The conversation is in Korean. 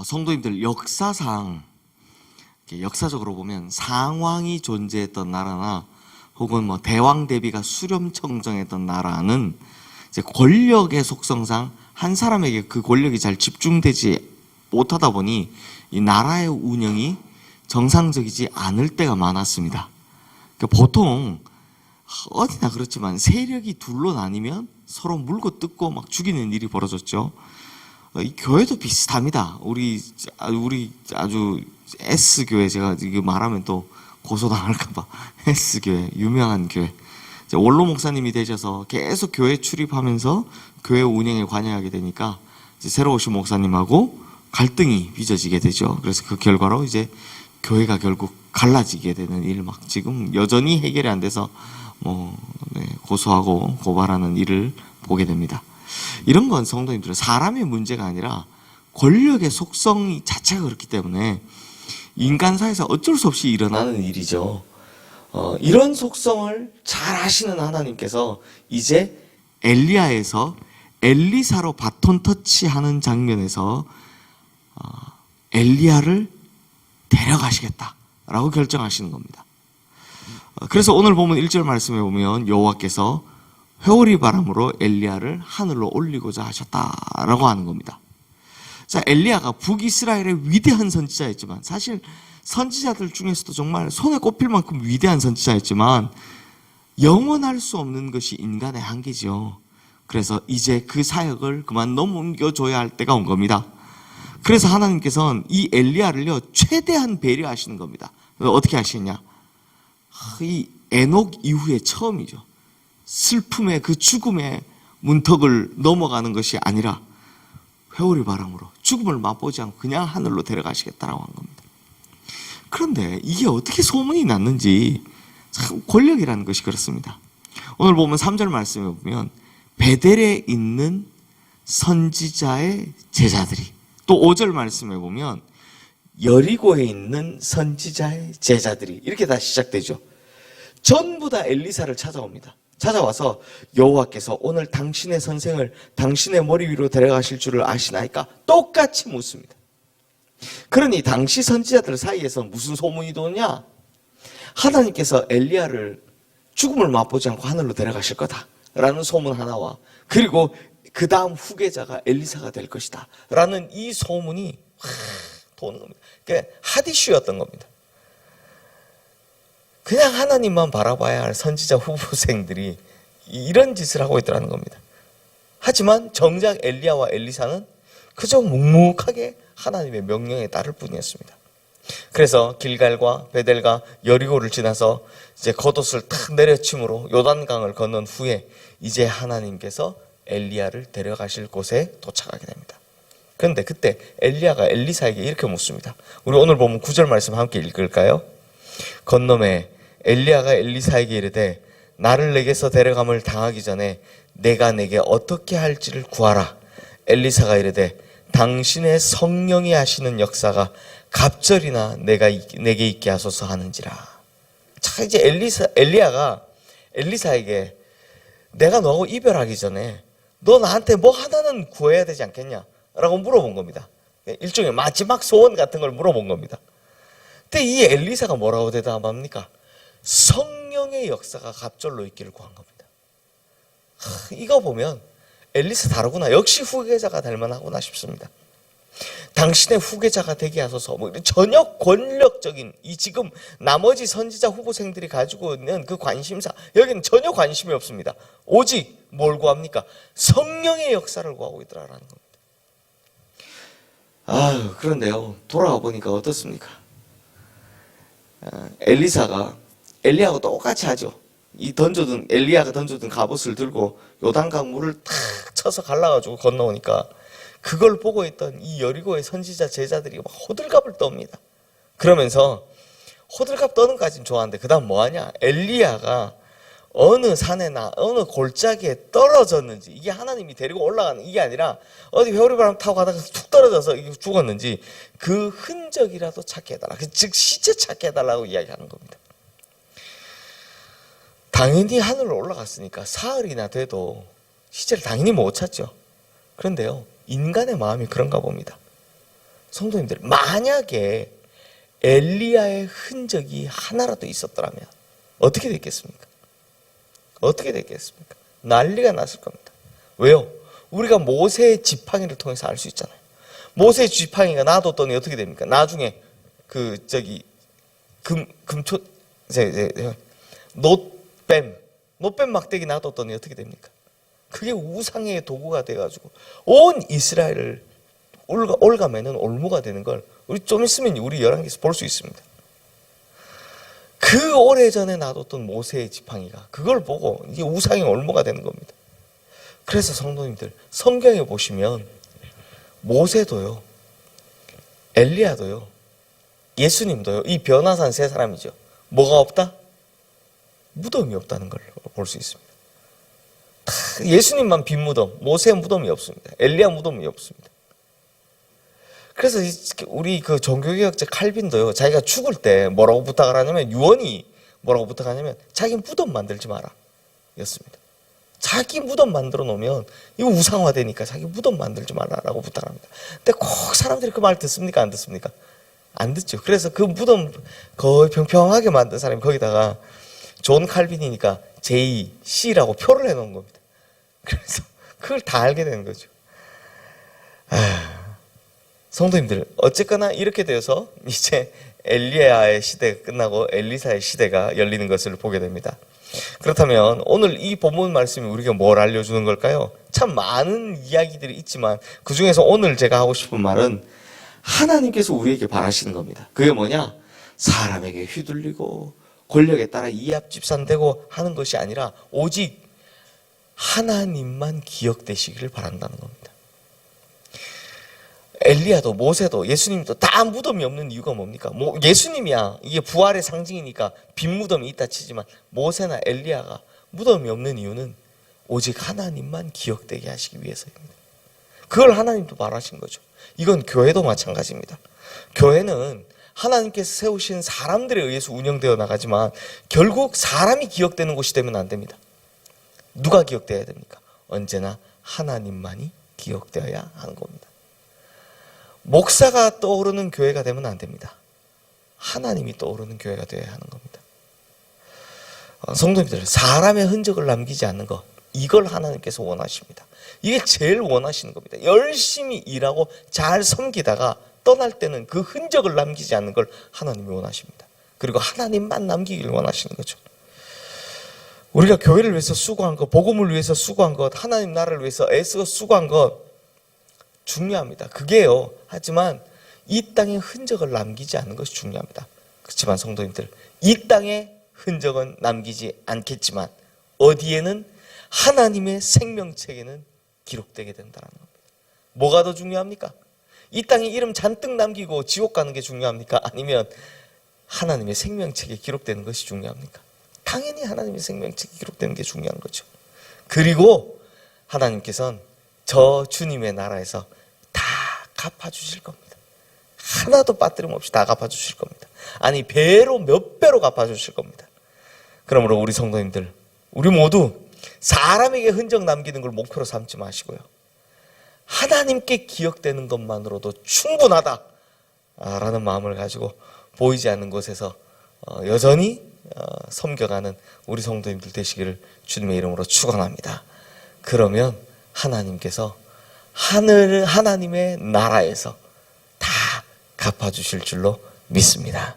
성도님들 역사상 역사적으로 보면 상왕이 존재했던 나라나 혹은 뭐 대왕 대비가 수렴청정했던 나라는 이제 권력의 속성상 한 사람에게 그 권력이 잘 집중되지 못하다 보니 이 나라의 운영이 정상적이지 않을 때가 많았습니다. 그러니까 보통 어디나 그렇지만 세력이 둘로 나뉘면 서로 물고 뜯고 막 죽이는 일이 벌어졌죠. 이 교회도 비슷합니다. 우리 아주 S교회, 제가 이거 말하면 또 고소당할까봐, S교회, 유명한 교회. 원로 목사님이 되셔서 계속 교회 출입하면서 교회 운영에 관여하게 되니까 이제 새로 오신 목사님하고 갈등이 빚어지게 되죠. 그래서 그 결과로 이제 교회가 결국 갈라지게 되는 일, 막 지금 여전히 해결이 안 돼서 고소하고 고발하는 일을 보게 됩니다. 이런 건 성도님들, 사람의 문제가 아니라 권력의 속성 자체가 그렇기 때문에 인간사에서 어쩔 수 없이 일어나는 일이죠. 이런 속성을 잘 아시는 하나님께서 이제 엘리야에서 엘리사로 바톤 터치하는 장면에서 엘리야를 데려가시겠다라고 결정하시는 겁니다. 그래서 오늘 보면 1절 말씀에 보면 여호와께서 회오리 바람으로 엘리야를 하늘로 올리고자 하셨다라고 하는 겁니다. 자, 엘리야가 북이스라엘의 위대한 선지자였지만, 사실 선지자들 중에서도 정말 손에 꼽힐 만큼 위대한 선지자였지만 영원할 수 없는 것이 인간의 한계죠. 그래서 이제 그 사역을 그만 넘겨줘야 할 때가 온 겁니다. 그래서 하나님께서는 이 엘리야를요 최대한 배려하시는 겁니다. 어떻게 하시느냐? 이 에녹 이후에 처음이죠. 슬픔의 그 죽음의 문턱을 넘어가는 것이 아니라 회오리 바람으로 죽음을 맛보지 않고 그냥 하늘로 데려가시겠다라고 한 겁니다. 그런데 이게 어떻게 소문이 났는지, 참 권력이라는 것이 그렇습니다. 오늘 보면 3절 말씀에 보면 베델에 있는 선지자의 제자들이, 또 5절 말씀에 보면 여리고에 있는 선지자의 제자들이, 이렇게 다 시작되죠. 전부 다 엘리사를 찾아옵니다. 찾아와서 여호와께서 오늘 당신의 선생을 당신의 머리 위로 데려가실 줄을 아시나이까? 똑같이 묻습니다. 그러니 당시 선지자들 사이에서 무슨 소문이 도냐? 하나님께서 엘리야를 죽음을 맛보지 않고 하늘로 데려가실 거다라는 소문 하나와, 그리고 그 다음 후계자가 엘리사가 될 것이다 라는 이 소문이 도는 겁니다. 그러니까 핫이슈였던 겁니다. 그냥 하나님만 바라봐야 할 선지자 후보생들이 이런 짓을 하고 있더라는 겁니다. 하지만 정작 엘리야와 엘리사는 그저 묵묵하게 하나님의 명령에 따를 뿐이었습니다. 그래서 길갈과 베델과 여리고를 지나서 이제 겉옷을 탁 내려침으로 요단강을 건넌 후에 이제 하나님께서 엘리야를 데려가실 곳에 도착하게 됩니다. 그런데 그때 엘리야가 엘리사에게 이렇게 묻습니다. 우리 오늘 보면 9절 말씀 함께 읽을까요? 건너매 엘리야가 엘리사에게 이르되 나를 내게서 데려감을 당하기 전에 내가 내게 어떻게 할지를 구하라. 엘리사가 이르되 당신의 성령이 하시는 역사가 갑절이나 내게 있게 하소서 하는지라. 자, 이제 엘리야가 엘리사에게 내가 너하고 이별하기 전에 너 나한테 뭐 하나는 구해야 되지 않겠냐? 라고 물어본 겁니다. 일종의 마지막 소원 같은 걸 물어본 겁니다. 근데 이 엘리사가 뭐라고 대답합니까? 성령의 역사가 갑절로 있기를 구한 겁니다. 이거 보면 엘리사 다르구나. 역시 후계자가 될 만하구나 싶습니다. 당신의 후계자가 되게 하소서. 전혀 권력적인 이 지금 나머지 선지자 후보생들이 가지고 있는 그 관심사, 여기는 전혀 관심이 없습니다. 오직 뭘 구합니까? 성령의 역사를 구하고 있더라라는 겁니다. 그런데요, 돌아와 보니까 어떻습니까? 엘리사가 엘리야하고 똑같이 하죠. 엘리야가 던져둔 갑옷을 들고 요단강 물을 탁 쳐서 갈라가지고 건너오니까 그걸 보고 있던 이 여리고의 선지자 제자들이 막 호들갑을 떱니다. 그러면서 호들갑 떠는 까지는 좋아하는데 그 다음 뭐하냐? 엘리야가 어느 산에나 어느 골짜기에 떨어졌는지, 이게 하나님이 데리고 올라가는 이게 아니라 어디 회오리바람 타고 가다가 툭 떨어져서 죽었는지 그 흔적이라도 찾게 해달라. 즉 시체 찾게 해달라고 이야기하는 겁니다. 당연히 하늘로 올라갔으니까 사흘이나 돼도 시체를 당연히 못 찾죠. 그런데요, 인간의 마음이 그런가 봅니다. 성도님들, 만약에 엘리야의 흔적이 하나라도 있었더라면 어떻게 됐겠습니까? 어떻게 됐겠습니까? 난리가 났을 겁니다. 왜요? 우리가 모세의 지팡이를 통해서 알 수 있잖아요. 모세의 지팡이가 놔뒀더니 어떻게 됩니까? 나중에 노뱀 막대기 놔뒀더니 어떻게 됩니까? 그게 우상의 도구가 돼가지고 온 이스라엘을 올가매는 올무가 되는 걸 우리 좀 있으면 우리 열왕기에서 볼 수 있습니다. 그 오래전에 놔뒀던 모세의 지팡이가 그걸 보고 이게 우상의 올무가 되는 겁니다. 그래서 성도님들, 성경에 보시면 모세도요, 엘리야도요, 예수님도요, 이 변화산 세 사람이죠. 뭐가 없다? 무덤이 없다는 걸 볼 수 있습니다. 예수님만 빈 무덤, 모세 무덤이 없습니다. 엘리야 무덤이 없습니다. 그래서 우리 그 종교개혁자 칼빈도요, 자기가 죽을 때 뭐라고 부탁을 하냐면, 유언이 뭐라고 부탁하냐면, 자기 무덤 만들지 마라 였습니다. 자기 무덤 만들어 놓으면 이거 우상화되니까 자기 무덤 만들지 말라라고 부탁합니다. 근데 꼭 사람들이 그 말 듣습니까? 안 듣습니까? 안 듣죠. 그래서 그 무덤 거의 평평하게 만든 사람이 거기다가 존 칼빈이니까 JC라고 표를 해놓은 겁니다. 그래서 그걸 다 알게 되는 거죠. 성도님들, 어쨌거나 이렇게 되어서 이제 엘리야의 시대가 끝나고 엘리사의 시대가 열리는 것을 보게 됩니다. 그렇다면 오늘 이 본문 말씀이 우리가 뭘 알려주는 걸까요? 참 많은 이야기들이 있지만 그 중에서 오늘 제가 하고 싶은 말은 하나님께서 우리에게 바라시는 겁니다. 그게 뭐냐? 사람에게 휘둘리고 권력에 따라 이합집산되고 하는 것이 아니라 오직 하나님만 기억되시기를 바란다는 겁니다. 엘리야도 모세도 예수님도 다 무덤이 없는 이유가 뭡니까? 예수님이야 이게 부활의 상징이니까 빈 무덤이 있다 치지만 모세나 엘리야가 무덤이 없는 이유는 오직 하나님만 기억되게 하시기 위해서입니다. 그걸 하나님도 바라신 거죠. 이건 교회도 마찬가지입니다. 교회는 하나님께서 세우신 사람들에 의해서 운영되어 나가지만 결국 사람이 기억되는 곳이 되면 안 됩니다. 누가 기억되어야 됩니까? 언제나 하나님만이 기억되어야 하는 겁니다. 목사가 떠오르는 교회가 되면 안 됩니다. 하나님이 떠오르는 교회가 되어야 하는 겁니다. 성도님들, 사람의 흔적을 남기지 않는 것, 이걸 하나님께서 원하십니다. 이게 제일 원하시는 겁니다. 열심히 일하고 잘 섬기다가 떠날 때는 그 흔적을 남기지 않는 걸 하나님이 원하십니다. 그리고 하나님만 남기길 원하시는 거죠. 우리가 교회를 위해서 수고한 것, 복음을 위해서 수고한 것, 하나님 나라를 위해서 애쓰고 수고한 것 중요합니다. 그게요. 하지만 이 땅에 흔적을 남기지 않는 것이 중요합니다. 그렇지만 성도님들, 이 땅에 흔적은 남기지 않겠지만 어디에는 하나님의 생명책에는 기록되게 된다는 겁니다. 뭐가 더 중요합니까? 이 땅에 이름 잔뜩 남기고 지옥 가는 게 중요합니까? 아니면 하나님의 생명책에 기록되는 것이 중요합니까? 당연히 하나님의 생명책에 기록되는 게 중요한 거죠. 그리고 하나님께서는 저 주님의 나라에서 다 갚아주실 겁니다. 하나도 빠뜨림 없이 다 갚아주실 겁니다. 아니 배로 몇 배로 갚아주실 겁니다. 그러므로 우리 성도님들, 우리 모두 사람에게 흔적 남기는 걸 목표로 삼지 마시고요, 하나님께 기억되는 것만으로도 충분하다라는 마음을 가지고 보이지 않는 곳에서 여전히 섬겨가는 우리 성도님들 되시기를 주님의 이름으로 축원합니다. 그러면 하나님께서 하나님의 나라에서 다 갚아주실 줄로 믿습니다.